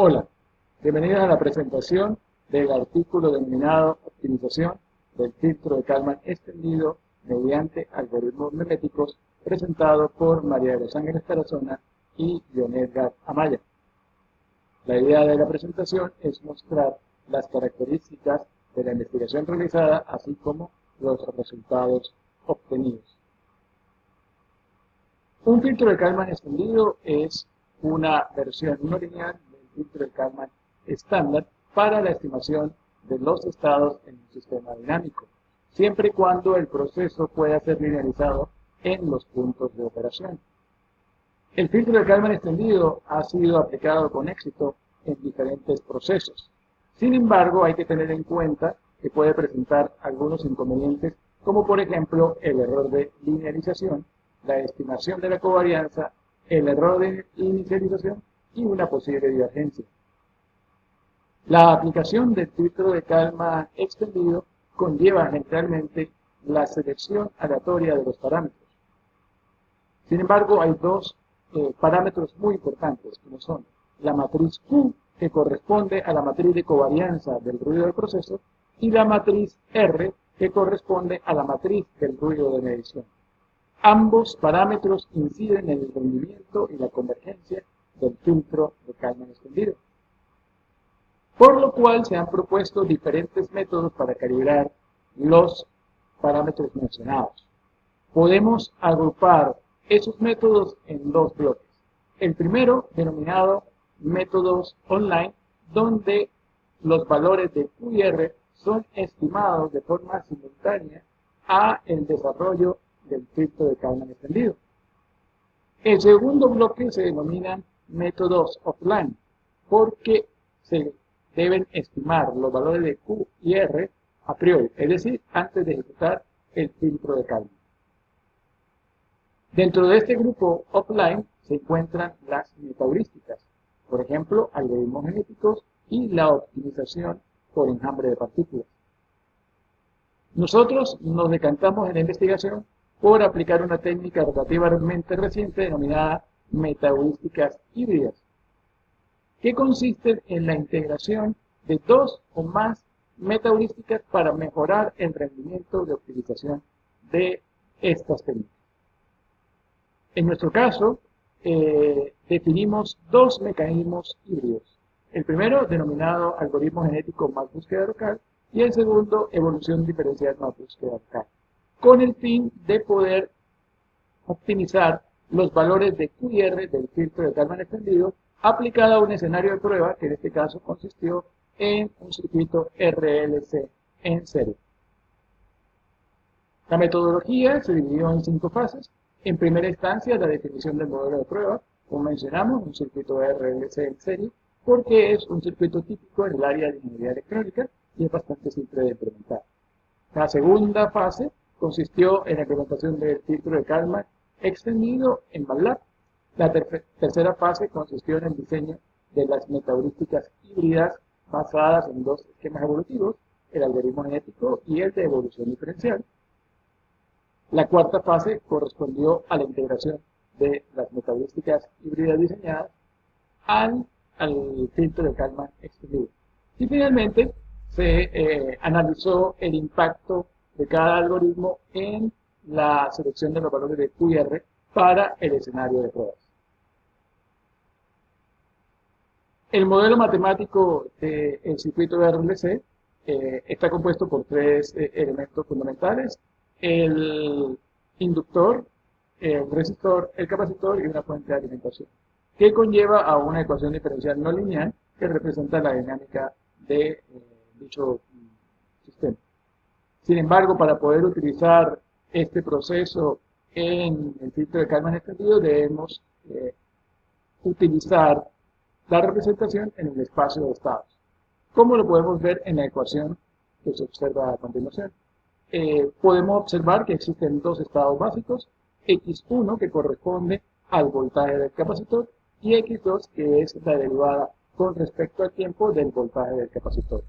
Hola, bienvenidos a la presentación del artículo denominado Optimización del filtro de Kalman extendido mediante algoritmos meméticos, presentado por María de los Ángeles Tarazona y John Edgar Amaya. La idea de la presentación es mostrar las características de la investigación realizada, así como los resultados obtenidos. Un filtro de Kalman extendido es una versión no lineal del filtro de Kalman estándar para la estimación de los estados en un sistema dinámico, siempre y cuando el proceso pueda ser linealizado en los puntos de operación. El filtro de Kalman extendido ha sido aplicado con éxito en diferentes procesos. Sin embargo, hay que tener en cuenta que puede presentar algunos inconvenientes, como por ejemplo el error de linealización, la estimación de la covarianza, el error de inicialización y una posible divergencia. La aplicación del filtro de Kalman extendido conlleva generalmente la selección aleatoria de los parámetros. Sin embargo, hay dos parámetros muy importantes, como son la matriz Q, que corresponde a la matriz de covarianza del ruido del proceso, y la matriz R, que corresponde a la matriz del ruido de medición. Ambos parámetros inciden en el rendimiento y la convergencia del filtro de Kalman extendido. Por lo cual se han propuesto diferentes métodos para calibrar los parámetros mencionados. Podemos agrupar esos métodos en dos bloques. El primero, denominado métodos online, donde los valores de Q y R son estimados de forma simultánea a el desarrollo del filtro de Kalman extendido. El segundo bloque se denomina métodos offline, porque se deben estimar los valores de Q y R a priori, es decir, antes de ejecutar el filtro de Kalman. Dentro de este grupo offline se encuentran las metaheurísticas, por ejemplo, algoritmos genéticos y la optimización por enjambre de partículas. Nosotros nos decantamos en la investigación por aplicar una técnica relativamente reciente denominada metaheurísticas híbridas, que consisten en la integración de dos o más metaheurísticas para mejorar el rendimiento de optimización de estas técnicas. En nuestro caso, definimos dos mecanismos híbridos. El primero, denominado algoritmo genético más búsqueda local, y el segundo, evolución diferencial más búsqueda local, con el fin de poder optimizar los valores de Q y R del filtro de Kalman extendido aplicado a un escenario de prueba que en este caso consistió en un circuito RLC en serie. La metodología se dividió en 5 fases. En primera instancia, la definición del modelo de prueba, como mencionamos, un circuito RLC en serie, porque es un circuito típico en el área de ingeniería electrónica y es bastante simple de implementar. La segunda fase consistió en la implementación del filtro de Kalman extendido en MATLAB. La tercera fase consistió en el diseño de las metaheurísticas híbridas basadas en dos esquemas evolutivos, el algoritmo genético y el de evolución diferencial. La cuarta fase correspondió a la integración de las metaheurísticas híbridas diseñadas al filtro de Kalman extendido. Y finalmente se analizó el impacto de cada algoritmo en la selección de los valores de Q y R para el escenario de pruebas. El modelo matemático del circuito de RLC está compuesto por tres elementos fundamentales: el inductor, el resistor, el capacitor y una fuente de alimentación, que conlleva a una ecuación diferencial no lineal que representa la dinámica de dicho sistema. Sin embargo, para poder utilizar este proceso en el filtro de Kalman extendido, debemos utilizar la representación en el espacio de estados, como lo podemos ver en la ecuación que se observa a continuación. Podemos observar que existen dos estados básicos: X1, que corresponde al voltaje del capacitor, y X2, que es la derivada con respecto al tiempo del voltaje del capacitor.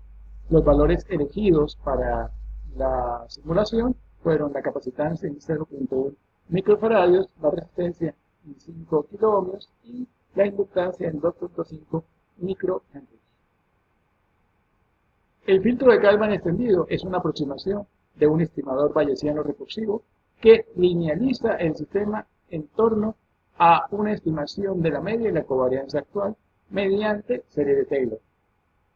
Los valores elegidos para la simulación fueron la capacitancia en 0.1 microfaradios, la resistencia en 5 kiloohmios y la inductancia en 2.5 microhenries. El filtro de Kalman extendido es una aproximación de un estimador bayesiano recursivo que linealiza el sistema en torno a una estimación de la media y la covarianza actual mediante serie de Taylor.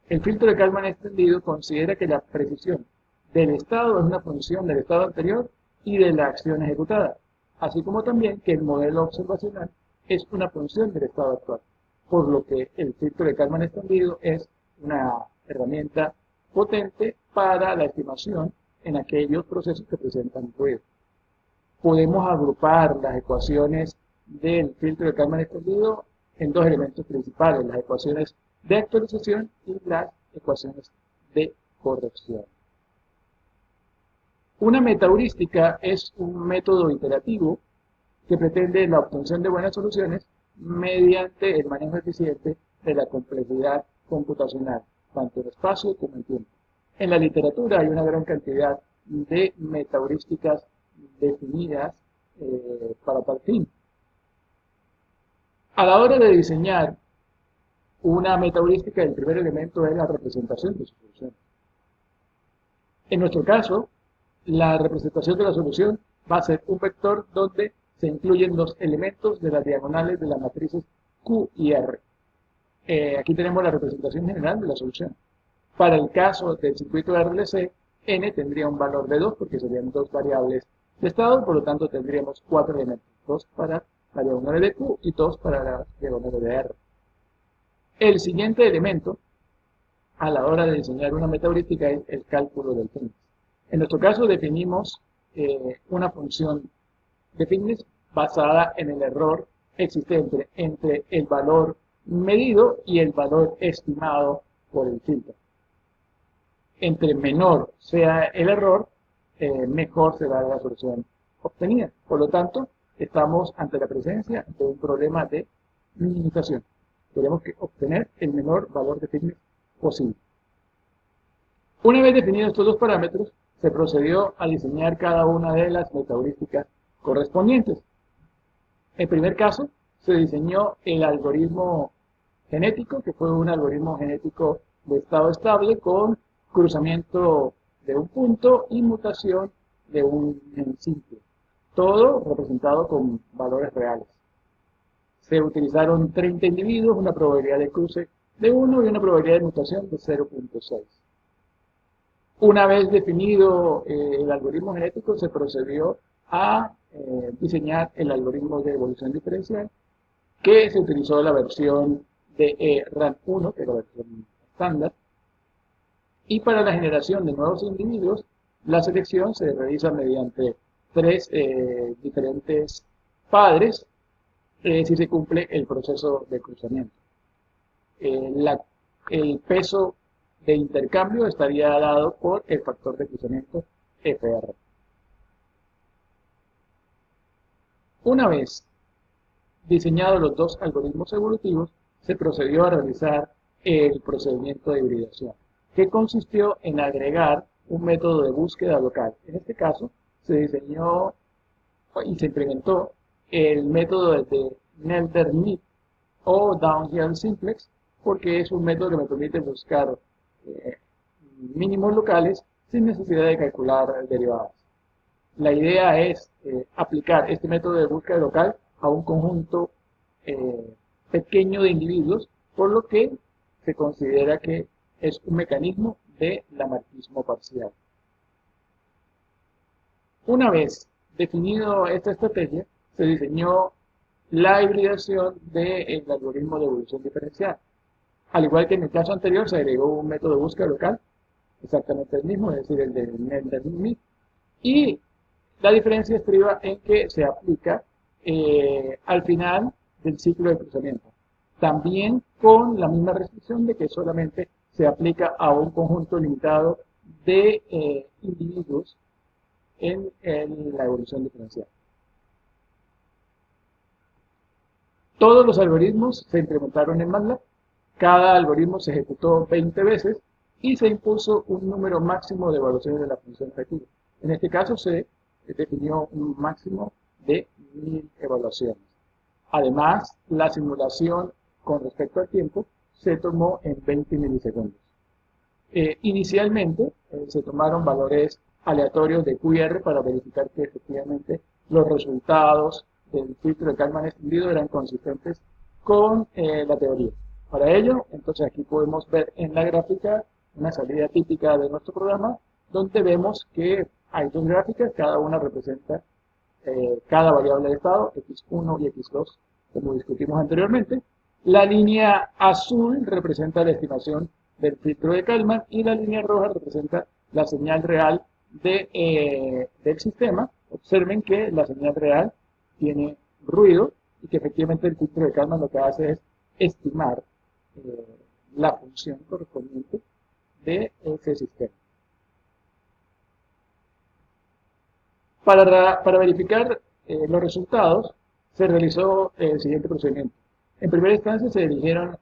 El filtro de Kalman extendido considera que la precisión del estado es una función del estado anterior y de la acción ejecutada, así como también que el modelo observacional es una función del estado actual, por lo que el filtro de Kalman extendido es una herramienta potente para la estimación en aquellos procesos que presentan ruido. Podemos agrupar las ecuaciones del filtro de Kalman extendido en dos elementos principales, las ecuaciones de actualización y las ecuaciones de corrección. Una metaheurística es un método iterativo que pretende la obtención de buenas soluciones mediante el manejo eficiente de la complejidad computacional, tanto en espacio como en tiempo. En la literatura hay una gran cantidad de metaheurísticas definidas para tal fin. A la hora de diseñar una metaheurística, el primer elemento es la representación de su solución. En nuestro caso, la representación de la solución va a ser un vector donde se incluyen los elementos de las diagonales de las matrices Q y R. Aquí tenemos la representación general de la solución. Para el caso del circuito de RLC, N tendría un valor de 2 porque serían dos variables de estado, por lo tanto tendríamos 4 elementos, 2 para la diagonal de Q y 2 para la diagonal de R. El siguiente elemento a la hora de diseñar una metaheurística es el cálculo del fitness. En nuestro caso definimos una función de fitness basada en el error existente entre el valor medido y el valor estimado por el filtro. Entre menor sea el error, mejor será la solución obtenida. Por lo tanto, estamos ante la presencia de un problema de minimización. Tenemos que obtener el menor valor de fitness posible. Una vez definidos estos dos parámetros, se procedió a diseñar cada una de las metaheurísticas correspondientes. En primer caso, se diseñó el algoritmo genético, que fue un algoritmo genético de estado estable con cruzamiento de un punto y mutación de un gen simple. Todo representado con valores reales. Se utilizaron 30 individuos, una probabilidad de cruce de 1 y una probabilidad de mutación de 0.6. Una vez definido el algoritmo genético, se procedió a diseñar el algoritmo de evolución diferencial, que se utilizó la versión de RAN1, que era la versión estándar, y para la generación de nuevos individuos, la selección se realiza mediante 3 diferentes padres, si se cumple el proceso de cruzamiento. El peso de intercambio estaría dado por el factor de cruzamiento FR. Una vez diseñados los dos algoritmos evolutivos, se procedió a realizar el procedimiento de hibridación, que consistió en agregar un método de búsqueda local. En este caso, se diseñó y se implementó el método de Nelder-Mead o Downhill Simplex, porque es un método que me permite buscar mínimos locales sin necesidad de calcular derivadas. La idea es aplicar este método de búsqueda local a un conjunto pequeño de individuos, por lo que se considera que es un mecanismo de lamarckismo parcial. Una vez definido esta estrategia, se diseñó la hibridación del algoritmo de evolución diferencial. Al igual que en el caso anterior, se agregó un método de búsqueda local, exactamente el mismo, es decir, el de Nelder-Mead, y la diferencia estriba en que se aplica al final del ciclo de cruzamiento. También con la misma restricción de que solamente se aplica a un conjunto limitado de individuos en la evolución diferencial. Todos los algoritmos se implementaron en MATLAB. Cada algoritmo se ejecutó 20 veces y se impuso un número máximo de evaluaciones de la función efectiva. En este caso se definió un máximo de 1000 evaluaciones. Además, la simulación con respecto al tiempo se tomó en 20 milisegundos. Inicialmente se tomaron valores aleatorios de QR para verificar que efectivamente los resultados del filtro de Kalman extendido eran consistentes con la teoría. Para ello, entonces aquí podemos ver en la gráfica una salida típica de nuestro programa, donde vemos que hay dos gráficas, cada una representa cada variable de estado, x1 y x2, como discutimos anteriormente. La línea azul representa la estimación del filtro de Kalman y la línea roja representa la señal real del sistema. Observen que la señal real tiene ruido y que efectivamente el filtro de Kalman lo que hace es estimar la función correspondiente de ese sistema. Para verificar los resultados se realizó el siguiente procedimiento. En primera instancia se eligieron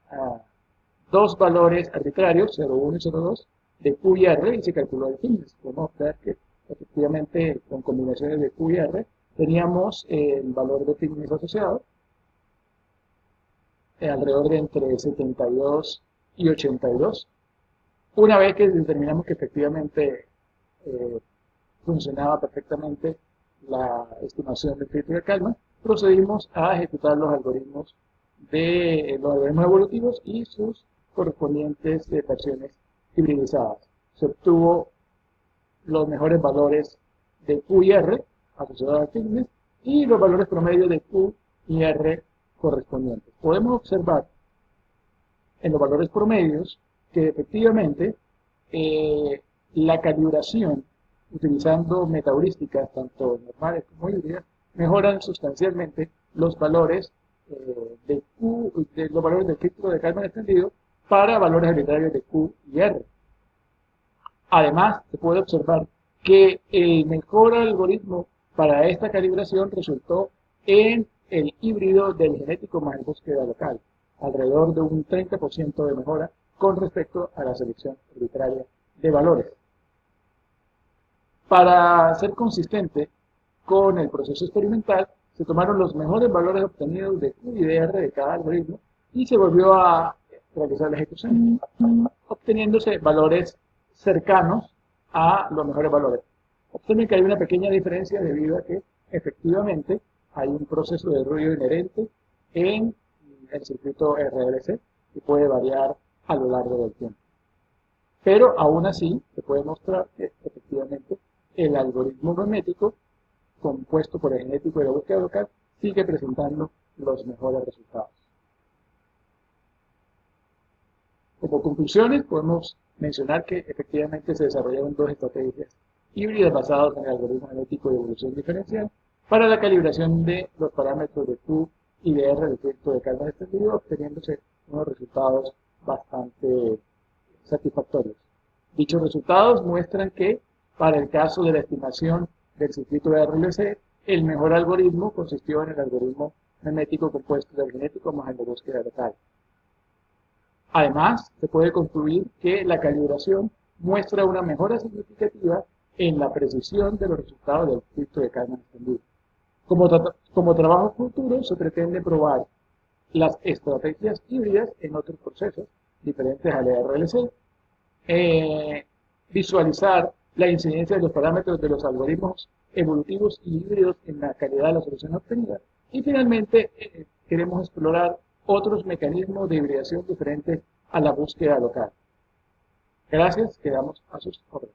dos valores arbitrarios, 0,1 y 0,2, de Q y R y se calculó el thickness. Podemos ver que efectivamente con combinaciones de Q y R teníamos el valor de thickness asociado alrededor de entre 72 y 82. Una vez que determinamos que efectivamente funcionaba perfectamente la estimación del filtro de Kalman, procedimos a ejecutar los algoritmos evolutivos y sus correspondientes versiones hibridizadas. Se obtuvo los mejores valores de Q y R asociados al thickness y los valores promedio de Q y R correspondientes. Podemos observar en los valores promedios que efectivamente la calibración utilizando metaheurísticas tanto normales como híbridas mejoran sustancialmente los valores de los valores del filtro de Kalman extendido para valores arbitrarios de Q y R. Además, se puede observar que el mejor algoritmo para esta calibración resultó en el híbrido del genético más el búsqueda local, alrededor de un 30% de mejora con respecto a la selección arbitraria de valores. Para ser consistente con el proceso experimental, se tomaron los mejores valores obtenidos de Q y de R de cada algoritmo y se volvió a realizar la ejecución, obteniéndose valores cercanos a los mejores valores. Observen que hay una pequeña diferencia debido a que efectivamente hay un proceso de ruido inherente en el circuito RLC que puede variar a lo largo del tiempo. Pero aún así se puede mostrar que efectivamente el algoritmo memético compuesto por el genético y la búsqueda local sigue presentando los mejores resultados. Como conclusiones podemos mencionar que efectivamente se desarrollaron dos estrategias híbridas basadas en el algoritmo genético de evolución diferencial para la calibración de los parámetros de Q y de R del filtro de Kalman extendido, obteniéndose unos resultados bastante satisfactorios. Dichos resultados muestran que para el caso de la estimación del circuito de RLC, el mejor algoritmo consistió en el algoritmo memético compuesto del genético más el de búsqueda local. Además, se puede concluir que la calibración muestra una mejora significativa en la precisión de los resultados del filtro de Kalman extendido. Como trabajo futuro, se pretende probar las estrategias híbridas en otros procesos diferentes al RLC, visualizar la incidencia de los parámetros de los algoritmos evolutivos y híbridos en la calidad de la solución obtenida. Y finalmente, queremos explorar otros mecanismos de hibridación diferentes a la búsqueda local. Gracias, quedamos a sus órdenes.